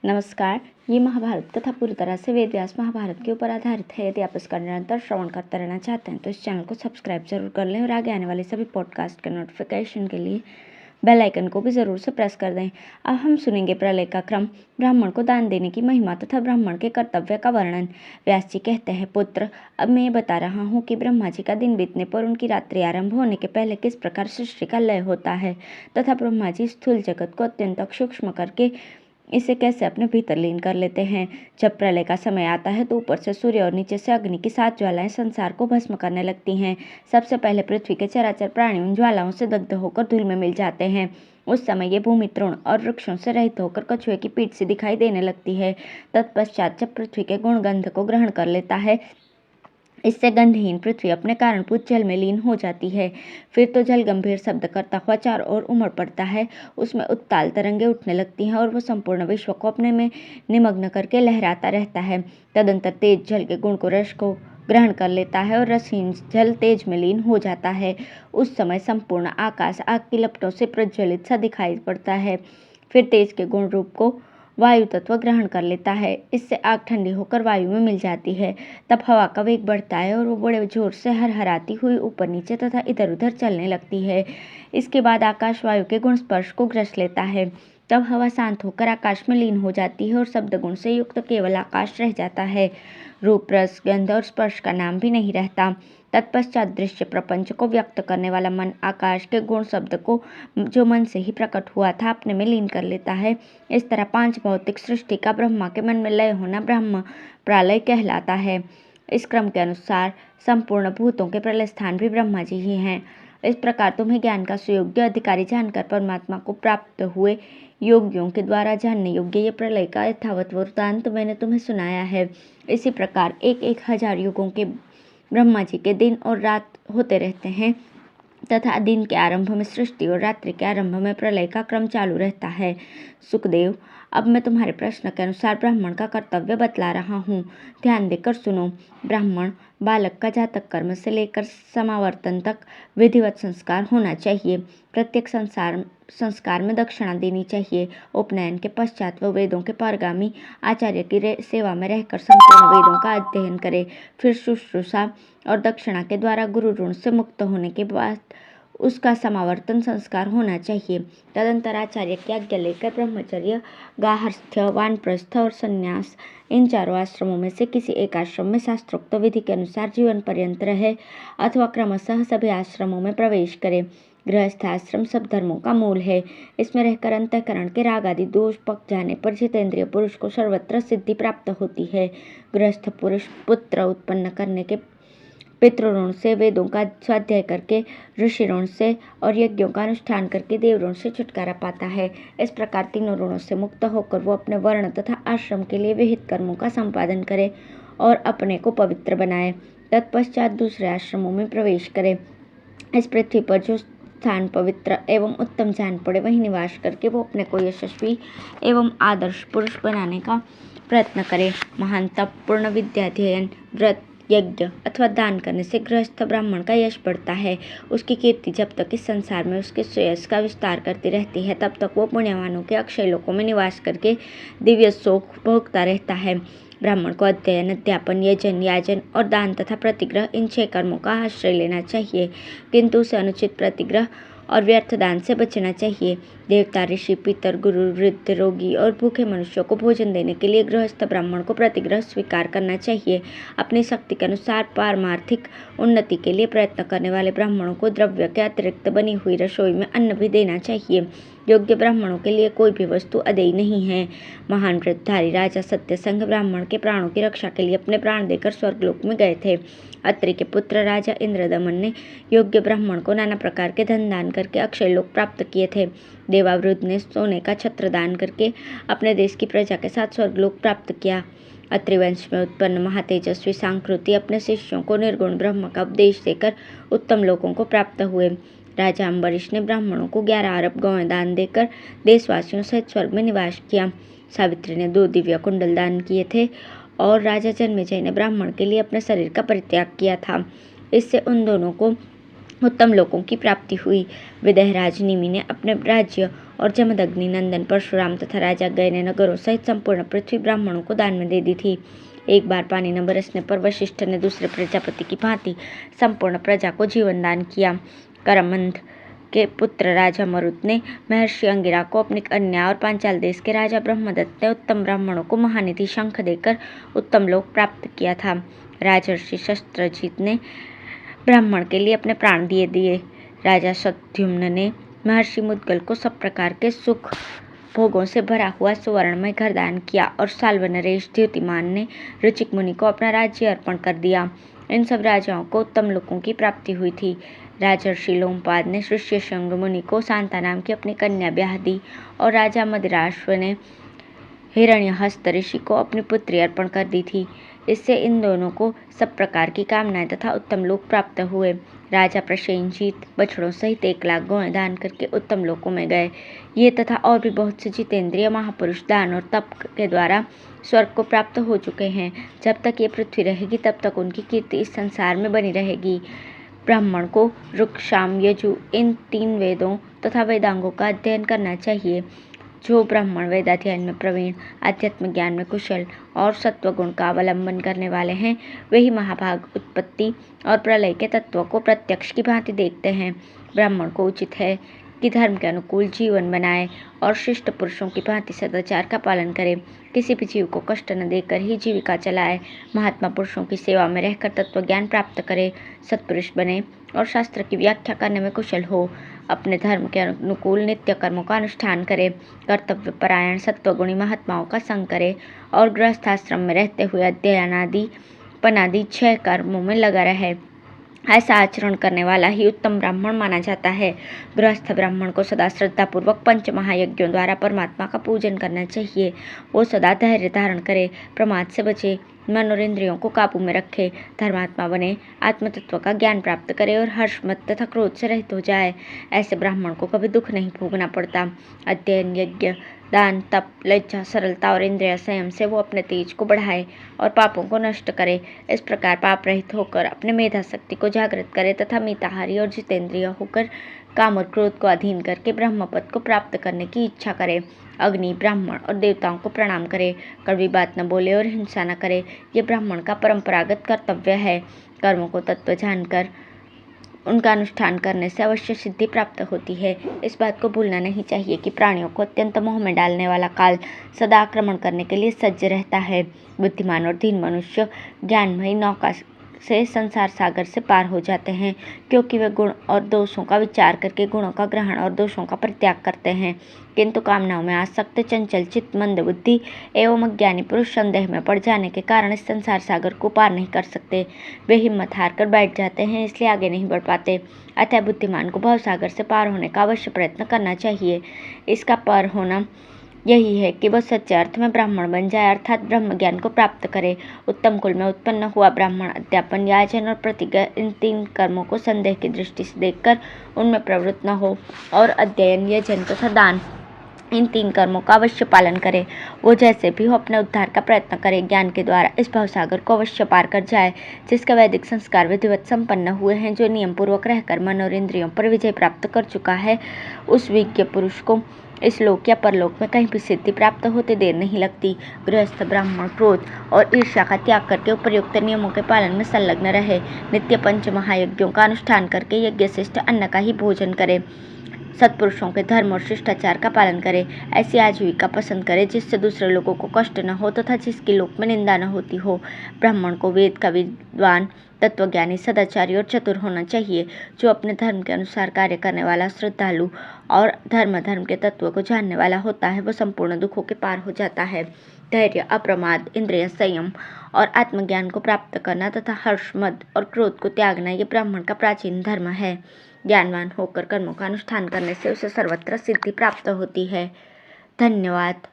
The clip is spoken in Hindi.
नमस्कार। ये महाभारत कथा पूरी तरह से वेद व्यास महाभारत के ऊपर आधारित है। यदि आप इसका निरंतर श्रवण करते रहना चाहते हैं तो इस चैनल को सब्सक्राइब जरूर कर लें और आगे आने वाले सभी पॉडकास्ट के नोटिफिकेशन के लिए बेल आइकन को भी ज़रूर से प्रेस कर दें। अब हम सुनेंगे प्रलय का क्रम, ब्राह्मण को दान देने की महिमा तथा ब्राह्मण के कर्तव्य का वर्णन। व्यास जी कहते हैं, पुत्र, अब मैं ये बता रहा हूँ कि ब्रह्मा जी का दिन बीतने पर उनकी रात्रि आरंभ होने के पहले किस प्रकार सृष्टि का लय होता है तथा ब्रह्मा जी स्थूल जगत को अत्यंत सूक्ष्म करके इसे कैसे अपने भीतर लीन कर लेते हैं। जब प्रलय का समय आता है तो ऊपर से सूर्य और नीचे से अग्नि की 7 ज्वालाएं संसार को भस्म करने लगती हैं। सबसे पहले पृथ्वी के चराचर प्राणी उन ज्वालाओं से दग्ध होकर धूल में मिल जाते हैं। उस समय ये भूमि तृण और वृक्षों से रहित होकर कछुए की पीठ सी दिखाई देने लगती है। तत्पश्चात जब पृथ्वी के गुण गंध को ग्रहण कर लेता है, इससे गंधहीन पृथ्वी अपने कारणभूत जल में लीन हो जाती है। फिर तो जल गंभीर शब्द करता हुआ चारों ओर उमड़ पड़ता है। उसमें उत्ताल तरंगे उठने लगती हैं और वह संपूर्ण विश्व को अपने में निमग्न करके लहराता रहता है। तदंतर तेज जल के गुण को रस को ग्रहण कर लेता है और रसहीन जल तेज में लीन हो जाता है। उस समय संपूर्ण आकाश आग की लपटों से प्रज्वलित सा दिखाई पड़ता है। फिर तेज के गुण रूप को वायु तत्व ग्रहण कर लेता है। इससे आग ठंडी होकर वायु में मिल जाती है। तब हवा का वेग बढ़ता है और वो बड़े जोर से हरहराती हुई ऊपर नीचे तथा इधर उधर चलने लगती है। इसके बाद आकाश वायु के गुण स्पर्श को ग्रस लेता है। तब हवा शांत होकर आकाश में लीन हो जाती है और शब्द गुण से युक्त केवल आकाश रह जाता है। रूप, रस, गंध और स्पर्श का नाम भी नहीं रहता। तत्पश्चात दृश्य प्रपंच को व्यक्त करने वाला मन आकाश के गुण शब्द को जो मन से ही प्रकट हुआ था अपने में लीन कर लेता है। इस तरह 5 भौतिक सृष्टि का ब्रह्मा के मन में लय होना ब्रह्म प्रलय कहलाता है। इस क्रम के अनुसार संपूर्ण भूतों के प्रलय स्थान भी ब्रह्मा जी ही हैं। इस प्रकार तुम्हें ज्ञान का सुयोग्य अधिकारी जानकर परमात्मा को प्राप्त हुए योगियों के द्वारा जानने योग्य ये प्रलय का यथावत वृत्तांत मैंने तुम्हें सुनाया है। इसी प्रकार 1,000 युगों के ब्रह्मा जी के दिन और रात होते रहते हैं तथा दिन के आरंभ में सृष्टि और रात्रि के आरंभ में प्रलय का क्रम चालू रहता है। सुखदेव, अब मैं तुम्हारे प्रश्न के अनुसार ब्राह्मण का कर्तव्य बतला रहा हूँ। ध्यान देकर सुनो। ब्राह्मण बालक का जातक कर्म से लेकर समावर्तन तक विधिवत संस्कार होना चाहिए। प्रत्येक संस्कार में दक्षिणा देनी चाहिए। उपनयन के पश्चात वह वेदों के पारगामी आचार्य की सेवा में रहकर संपूर्ण वेदों का अध्ययन करे। फिर शुश्रूषा और दक्षिणा के द्वारा गुरु ऋण से मुक्त होने के बाद उसका समावर्तन संस्कार होना चाहिए। तदंतर आचार्य की आज्ञा लेकर ब्रह्मचर्य, गार्हस्थ्य, वानप्रस्थ और संन्यास, इन चारों आश्रमों में से किसी एक आश्रम में शास्त्रोक्त विधि के अनुसार जीवन पर्यंत रहे अथवा क्रमशः सभी आश्रमों में प्रवेश करे। गृहस्थ आश्रम सब धर्मों का मूल है। इसमें रहकर अंतःकरण के राग आदि दोष पक जाने पर जितेंद्रिय पुरुष को सर्वत्र सिद्धि प्राप्त होती है। गृहस्थ पुरुष पुत्र उत्पन्न करने के पितृऋण से, वेदों का स्वाध्याय करके, ऋषि ऋण से और यज्ञों का अनुष्ठान करके देव ऋण से छुटकारा पाता है। इस प्रकार तीनों ऋणों से मुक्त होकर वो अपने वर्ण तथा आश्रम के लिए विहित कर्मों का संपादन करे और अपने को पवित्र बनाए। तत्पश्चात दूसरे आश्रमों में प्रवेश करे। इस पृथ्वी पर जो स्थान पवित्र एवं उत्तम जान पड़े वहीं निवास करके वो अपने को यशस्वी एवं आदर्श पुरुष बनाने का प्रयत्न करे। महान तप, पूर्ण विद्याध्ययन, व्रत, यज्ञ अथवा दान करने से गृहस्थ ब्राह्मण का यश बढ़ता है। उसकी कीर्ति जब तक इस संसार में उसके श्रेयस का विस्तार करती रहती है तब तक वो पुण्यवानों के अक्षय लोकों में निवास करके दिव्य सुख भोगता रहता है। ब्राह्मण को अध्ययन, अध्यापन, यजन, याजन और दान तथा प्रतिग्रह, इन 6 कर्मों का आश्रय लेना चाहिए, किंतु उसे अनुचित प्रतिग्रह और व्यर्थ दान से बचना चाहिए। देवता, ऋषि, पितर, गुरु, वृद्ध, रोगी और भूखे मनुष्यों को भोजन देने के लिए गृहस्थ ब्राह्मण को प्रतिग्रह स्वीकार करना चाहिए। अपनी शक्ति के अनुसार पारमार्थिक उन्नति के लिए प्रयत्न करने वाले ब्राह्मणों को द्रव्य के अतिरिक्त बनी हुई रसोई में अन्न भी देना चाहिए। योग्य ब्राह्मणों के लिए कोई भी वस्तु अदेय नहीं है। महान व्रतधारी राजा सत्यसंग ब्राह्मण के प्राणों की रक्षा के लिए अपने प्राण देकर स्वर्गलोक में गए थे। अत्रि के पुत्र राजा इंद्रदमन ने योग्य ब्राह्मण को नाना प्रकार के धन दान करके अक्षय लोक प्राप्त किए थे। देवावृद्ध ने सोने का छत्र दान करके अपने देश की प्रजा के साथ स्वर्गलोक प्राप्त किया। अत्रि वंश में उत्पन्न महातेजस्वी सांकृति अपने शिष्यों को निर्गुण ब्रह्म का उपदेश देकर उत्तम लोकों को प्राप्त हुए। राजा अम्बरीश ने ब्राह्मणों को 11 अरब गौएं दान देकर देशवासियों सहित स्वर्ग में निवास किया। सावित्री ने 2 दिव्य कुंडल दान किए थे और राजा जन्मेजय ने ब्राह्मण के लिए अपने शरीर का परित्याग किया था। इससे उन दोनों को उत्तम लोकों की प्राप्ति हुई। विदेहराज निमि ने अपने राज्य और जमदग्नि नंदन परशुराम तथा राजा गय ने नगरों सहित संपूर्ण पृथ्वी ब्राह्मणों को दान में दे दी थी। एक बार पानी न बरसने पर वशिष्ठ ने दूसरे प्रजापति की भांति संपूर्ण प्रजा को जीवन दान किया। करमंद के पुत्र राजा मरुत ने महर्षि अंगिरा को अपनी कन्या और पांचाल देश के राजा ब्रह्मदत्त ने उत्तम ब्राह्मणों को महानिधि शंख देकर उत्तम लोक प्राप्त किया था। राजर्षि शस्त्रजीत ने ब्राह्मण के लिए अपने प्राण दे दिए। राजा शतद्युम्न ने महर्षि मुद्गल को सब प्रकार के सुख भोगों से भरा हुआ सुवर्णमय घर दान किया और साल्वनरेश द्युतिमान ने ऋचिक मुनि को अपना राज्य अर्पण कर दिया। इन सब राजाओं को उत्तम लोकों की प्राप्ति हुई थी। राजर्षि लोमपाद ने ऋष्यशृंग मुनि को शांता नाम की अपनी कन्या ब्याह दी और राजा मदिराश्व ने हिरण्यहस्त ऋषि को अपनी पुत्री अर्पण कर दी थी। इससे इन दोनों को सब प्रकार की कामनाएं तथा उत्तम लोक प्राप्त हुए। राजा प्रसेनजीत बछड़ों सहित 1 लाख गौएं दान करके उत्तम लोकों में गए। ये तथा और भी बहुत से जितेंद्रिय महापुरुष दान और तप के द्वारा स्वर्ग को प्राप्त हो चुके हैं। जब तक ये पृथ्वी रहेगी तब तक उनकी कीर्ति इस संसार में बनी रहेगी। ब्राह्मण को ऋक् साम यजु इन 3 वेदों तथा वेदांगों का अध्ययन करना चाहिए। जो ब्राह्मण वेदाध्ययन में प्रवीण, आध्यात्म ज्ञान में कुशल और सत्वगुण का अवलंबन करने वाले हैं, वही महाभाग उत्पत्ति और प्रलय के तत्वों को प्रत्यक्ष की भांति देखते हैं। ब्राह्मण को उचित है कि धर्म के अनुकूल जीवन बनाए और शिष्ट पुरुषों की भांति सदाचार का पालन करे। किसी भी जीव को कष्ट न देकर ही जीविका चलाए। महात्मा पुरुषों की सेवा में रहकर तत्व ज्ञान प्राप्त करे। सत्पुरुष बने और शास्त्र की व्याख्या करने में कुशल हो। अपने धर्म के अनुकूल नित्य कर्मों का अनुष्ठान करे। कर्तव्य परायण सत्वगुणी महात्माओं का संग करे और गृहस्थाश्रम में रहते हुए अध्ययनादि पनादि 6 कर्मों में लगा रहे। ऐसा आचरण करने वाला ही उत्तम ब्राह्मण माना जाता है। गृहस्थ ब्राह्मण को सदा श्रद्धापूर्वक 5 महायज्ञों द्वारा परमात्मा का पूजन करना चाहिए। वो सदा धैर्य धारण करे, प्रमाद से बचे, मन और इंद्रियों को काबू में रखे, धर्मात्मा बने, आत्मतत्व का ज्ञान प्राप्त करे और हर्ष मत तथा क्रोध से रहित हो जाए। ऐसे ब्राह्मण को कभी दुख नहीं भोगना पड़ता। अध्ययन, यज्ञ, दान, तप, लज्जा, सरलता और इंद्रिय संयम से वो अपने तेज को बढ़ाए और पापों को नष्ट करे। इस प्रकार पाप रहित होकर अपने मेधा शक्ति को जागृत करे तथा मिताहारी और जितेंद्रिय होकर काम और क्रोध को अधीन करके ब्रह्म पद को प्राप्त करने की इच्छा करे। अग्नि, ब्राह्मण और देवताओं को प्रणाम करे, कड़वी बात न बोले और हिंसा न करे। ये ब्राह्मण का परंपरागत कर्तव्य है। कर्मों को तत्व जानकर उनका अनुष्ठान करने से अवश्य सिद्धि प्राप्त होती है। इस बात को भूलना नहीं चाहिए कि प्राणियों को अत्यंत मोह में डालने वाला काल सदा आक्रमण करने के लिए सज्ज रहता है। बुद्धिमान और दीन मनुष्य ज्ञानमयी नौका से संसार सागर से पार हो जाते हैं, क्योंकि वे गुण और दोषों का विचार करके गुणों का ग्रहण और दोषों का परित्याग करते हैं। किंतु कामनाओं में आसक्त, चंचल चित्त, मंद बुद्धि एवं अज्ञानी पुरुष संदेह में पड़ जाने के कारण इस संसार सागर को पार नहीं कर सकते। वे हिम्मत हार कर बैठ जाते हैं, इसलिए आगे नहीं बढ़ पाते। अतः बुद्धिमान को भवसागर से पार होने का अवश्य प्रयत्न करना चाहिए। इसका पार होना यही है कि वह सच्चे अर्थ में ब्राह्मण बन जाए, अर्थात ब्रह्म ज्ञान को प्राप्त करे। उत्तम कुल में उत्पन्न हुआ ब्राह्मण अध्यापन, याचन और प्रतिज्ञा इन 3 कर्मों को संदेह की दृष्टि से देखकर उनमें प्रवृत्त न हो और अध्ययन, यजन तथा दान इन 3 कर्मों का अवश्य पालन करे। वो जैसे भी हो अपने उद्धार का प्रयत्न करे, ज्ञान के द्वारा इस भवसागर को अवश्य पार कर जाए। जिसका वैदिक संस्कार विधिवत संपन्न हुए हैं, जो नियम पूर्वक रहकर मन और इंद्रियों पर विजय प्राप्त कर चुका है, उस विज्ञ पुरुष को इस लोक या परलोक में कहीं भी सिद्धि प्राप्त होते देर नहीं लगती। गृहस्थ ब्राह्मण क्रोध और ईर्ष्या का त्याग करके उपयुक्त नियमों के पालन में संलग्न रहे। नित्य 5 महायज्ञों का अनुष्ठान करके यज्ञ शिष्ट अन्न का ही भोजन करे। सत्पुरुषों के धर्म और शिष्टाचार का पालन करे। ऐसी आजीविका पसंद करे जिससे दूसरे लोगों को कष्ट न हो तथा जिसकी लोक में निंदा न होती हो। ब्राह्मण को वेद का विद्वान, तत्वज्ञानी, सदाचारी और चतुर होना चाहिए। जो अपने धर्म के अनुसार कार्य करने वाला, श्रद्धालु और धर्म के तत्व को जानने वाला होता है, वह संपूर्ण दुखों के पार हो जाता है। धैर्य, अप्रमाद, इंद्रिय संयम और आत्मज्ञान को प्राप्त करना तथा हर्ष, मद और क्रोध को त्यागना, ये ब्राह्मण का प्राचीन धर्म है। ज्ञानवान होकर कर्मों का अनुष्ठान करने से उसे सर्वत्र सिद्धि प्राप्त होती है। धन्यवाद।